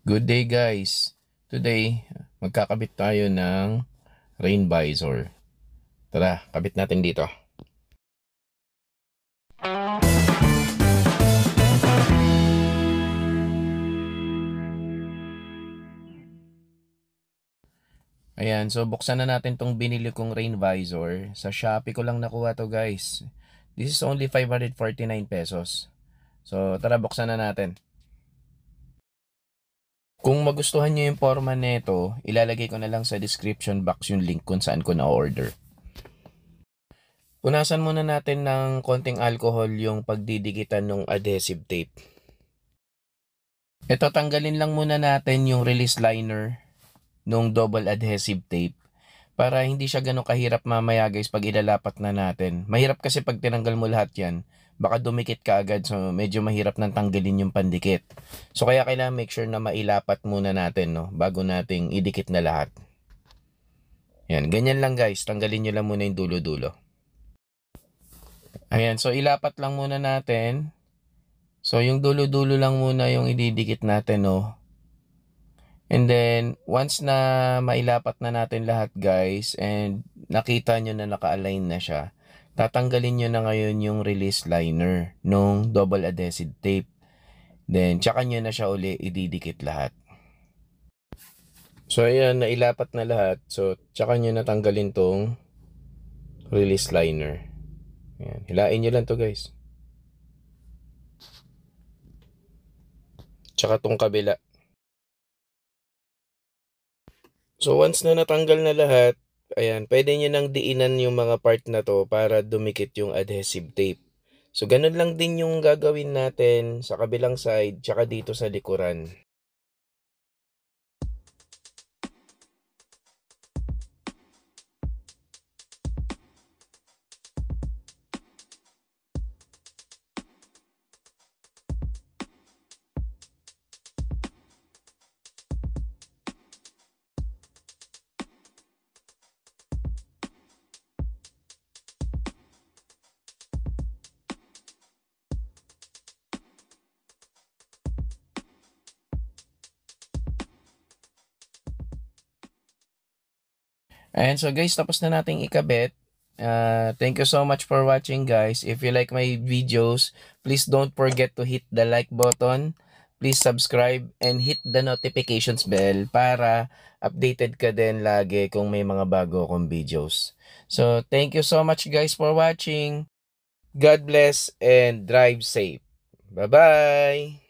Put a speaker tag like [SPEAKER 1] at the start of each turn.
[SPEAKER 1] Good day guys! Today, magkakabit tayo ng rain visor. Tara, kabit natin dito. Ayan, so buksan na natin tong binili kong rain visor. Sa Shopee ko lang nakuha to guys. This is only 549 pesos. So tara, buksan na natin. Kung magustuhan nyo yung forma nito, ilalagay ko na lang sa description box yung link kung saan ko na-order. Punasan muna natin ng konting alcohol yung pagdidikitan ng adhesive tape. Ito, tanggalin lang muna natin yung release liner nung double adhesive tape para hindi siya ganun kahirap mamaya guys pag ilalapat na natin. Mahirap kasi pag tinanggal mo lahat yan, baka dumikit ka agad, so medyo mahirap nang tanggalin yung pandikit. So kaya kailangan make sure na mailapat muna natin, no, bago nating idikit na lahat. Yan, ganyan lang guys, tanggalin nyo lang muna yung dulo-dulo. Ayan, so ilapat lang muna natin. So yung dulo-dulo lang muna yung ididikit natin, no. And then, once na mailapat na natin lahat guys, and nakita nyo na naka-align na siya, tatanggalin nyo na ngayon yung release liner nung double adhesive tape. Then, tsaka nyo na siya uli ididikit lahat. So, ayan, nailapat na lahat. So, tsaka nyo na tanggalin tong release liner. Ayan, hilain nyo lang to guys. Tsaka tong kabila. So once na natanggal na lahat, ayan, pwede nyo nang diinan yung mga part na to para dumikit yung adhesive tape. So ganun lang din yung gagawin natin sa kabilang side tsaka dito sa likuran. And so guys, tapos na nating ikabit. Thank you so much for watching guys. If you like my videos, please don't forget to hit the like button. Please subscribe and hit the notifications bell para updated ka din lagi kung may mga bago akong videos. So thank you so much guys for watching. God bless and drive safe. Bye-bye!